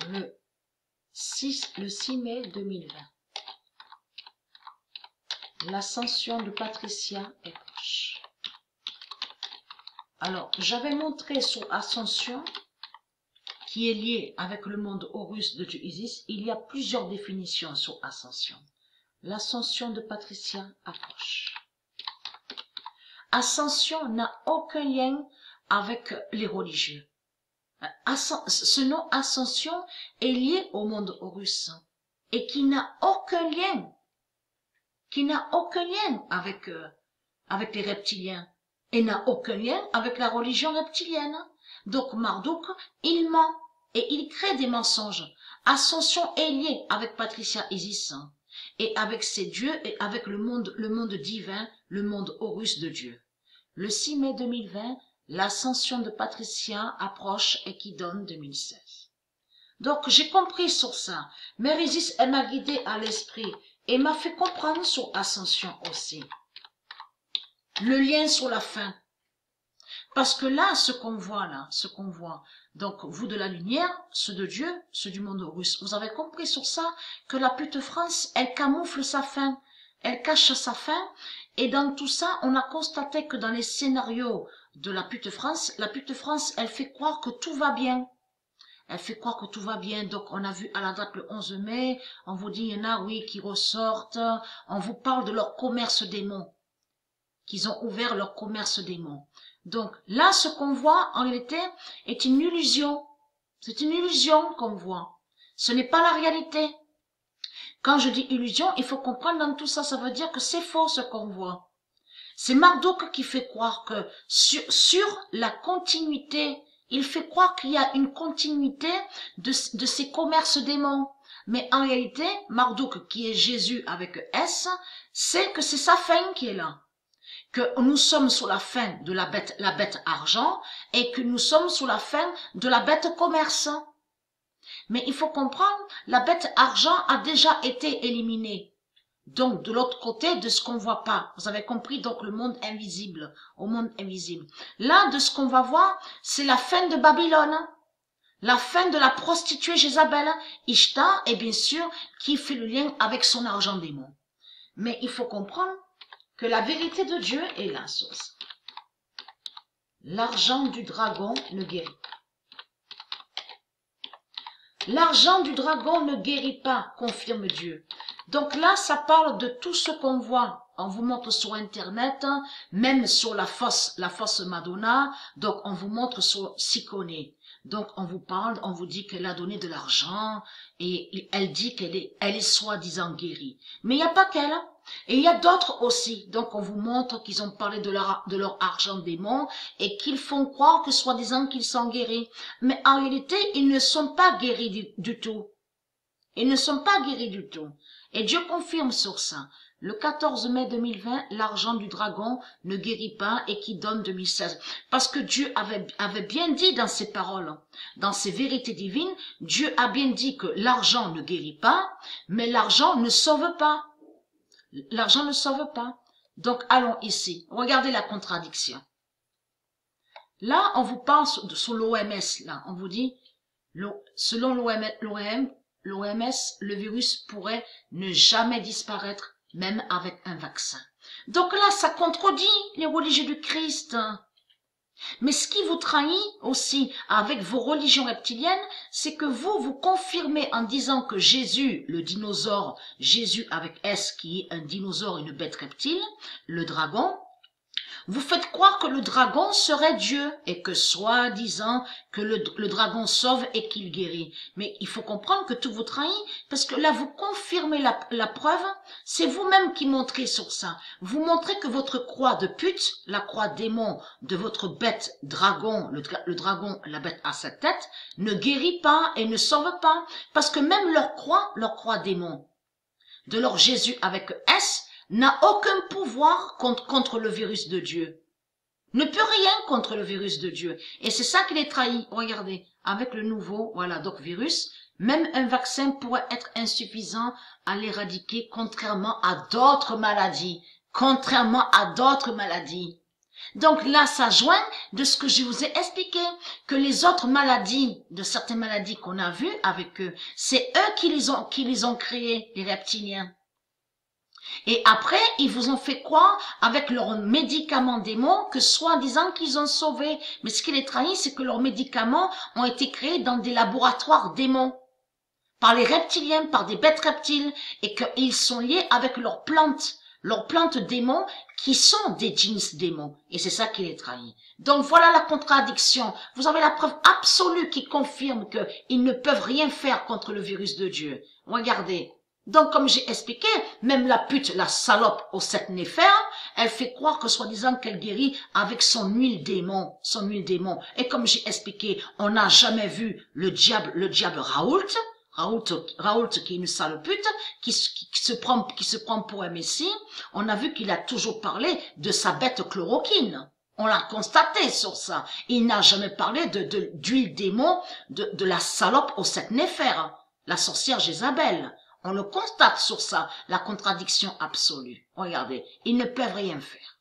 le 6 mai 2020. L'ascension de Patricia est proche. Alors, j'avais montré sur Ascension, qui est lié avec le monde Horus de Dieu Isis, il y a plusieurs définitions sur Ascension. L'ascension de Patricia approche. Ascension n'a aucun lien avec les religieux. Ce nom Ascension est lié au monde Horus et qui n'a aucun lien avec les reptiliens et n'a aucun lien avec la religion reptilienne. Donc Marduk, il ment et il crée des mensonges. Ascension est lié avec Patricia Isis et avec ses dieux et avec le monde divin, le monde Horus de Dieu. Le 6 mai 2020, l'ascension de Patricia approche et qui donne 2016. Donc j'ai compris sur ça. Mère Isis, elle m'a guidé à l'esprit et m'a fait comprendre sur Ascension aussi. Le lien sur la fin. Parce que là, ce qu'on voit, donc vous de la lumière, ceux de Dieu, ceux du monde Horus, vous avez compris sur ça que la pute France, elle camoufle sa fin, elle cache sa fin, et dans tout ça, on a constaté que dans les scénarios de la pute France, elle fait croire que tout va bien. Elle fait croire que tout va bien, donc on a vu à la date le 11 mai, on vous dit, il y en a, oui, qui ressortent, on vous parle de leur commerce démon, qu'ils ont ouvert leur commerce démon. Donc là, ce qu'on voit, en réalité, est une illusion. C'est une illusion qu'on voit. Ce n'est pas la réalité. Quand je dis illusion, il faut comprendre dans tout ça, ça veut dire que c'est faux ce qu'on voit. C'est Marduk qui fait croire que sur la continuité, il fait croire qu'il y a une continuité de ces commerces démons. Mais en réalité, Marduk, qui est Jésus avec S, c'est que c'est sa fin qui est là. Que nous sommes sous la fin de la bête argent et que nous sommes sous la fin de la bête commerce. Mais il faut comprendre, la bête argent a déjà été éliminée. Donc, de l'autre côté, de ce qu'on voit pas. Vous avez compris, donc, le monde invisible, au monde invisible. Là, de ce qu'on va voir, c'est la fin de Babylone. La fin de la prostituée Jézabel, Ishtar, et bien sûr, qui fait le lien avec son argent démon. Mais il faut comprendre que la vérité de Dieu est la source. L'argent du dragon ne guérit pas. L'argent du dragon ne guérit pas, confirme Dieu. Donc là, ça parle de tout ce qu'on voit. On vous montre sur Internet, même sur la fosse Madonna. Donc, on vous montre sur Sikoné. Donc, on vous parle, on vous dit qu'elle a donné de l'argent et elle dit qu'elle est soi-disant guérie. Mais il n'y a pas qu'elle. Et il y a d'autres aussi. Donc, on vous montre qu'ils ont parlé de leur argent démon et qu'ils font croire que soi-disant qu'ils sont guéris. Mais en réalité, ils ne sont pas guéris du tout. Ils ne sont pas guéris du tout. Et Dieu confirme sur ça. Le 14 mai 2020, l'argent du dragon ne guérit pas et qui donne 2016. Parce que Dieu avait bien dit dans ses paroles, dans ses vérités divines, Dieu a bien dit que l'argent ne guérit pas, mais l'argent ne sauve pas. L'argent ne sauve pas. Donc allons ici. Regardez la contradiction. Là, on vous parle sur l'OMS. Là, on vous dit, selon l'OMS, le virus pourrait ne jamais disparaître, même avec un vaccin. Donc là, ça contredit les religieux du Christ. Mais ce qui vous trahit aussi avec vos religions reptiliennes, c'est que vous confirmez en disant que Jésus, le dinosaure, Jésus avec S qui est un dinosaure, une bête reptile, le dragon, vous faites croire que le dragon serait Dieu et que soi-disant que le dragon sauve et qu'il guérit. Mais il faut comprendre que tout vous trahit parce que là vous confirmez la preuve, c'est vous-même qui montrez sur ça. Vous montrez que votre croix de pute, la croix démon de votre bête dragon, le dragon, la bête à 7 têtes, ne guérit pas et ne sauve pas. Parce que même leur croix démon, de leur Jésus avec S, n'a aucun pouvoir contre le virus de Dieu. Ne peut rien contre le virus de Dieu. Et c'est ça qui les trahit. Regardez, avec le nouveau, voilà, donc virus, même un vaccin pourrait être insuffisant à l'éradiquer, contrairement à d'autres maladies. Contrairement à d'autres maladies. Donc là, ça joint de ce que je vous ai expliqué, que les autres maladies, de certaines maladies qu'on a vues avec eux, c'est eux qui les ont créés, les reptiliens. Et après, ils vous ont fait croire avec leurs médicaments démons que soi-disant qu'ils ont sauvé. Mais ce qui les trahit, c'est que leurs médicaments ont été créés dans des laboratoires démons, par les reptiliens, par des bêtes reptiles, et qu'ils sont liés avec leurs plantes démons, qui sont des djinns démons. Et c'est ça qui les trahit. Donc voilà la contradiction. Vous avez la preuve absolue qui confirme qu'ils ne peuvent rien faire contre le virus de Dieu. Regardez. Donc, comme j'ai expliqué, même la pute, la salope aux 7 néphères, elle fait croire que soi-disant qu'elle guérit avec son huile démon, Et comme j'ai expliqué, on n'a jamais vu le diable Raoult qui est une sale pute, qui se prend pour un messie. On a vu qu'il a toujours parlé de sa bête chloroquine. On l'a constaté sur ça. Il n'a jamais parlé d'huile démon, de la salope aux 7 néphères, la sorcière Jézabel. On le constate sur ça, la contradiction absolue. Regardez, ils ne peuvent rien faire.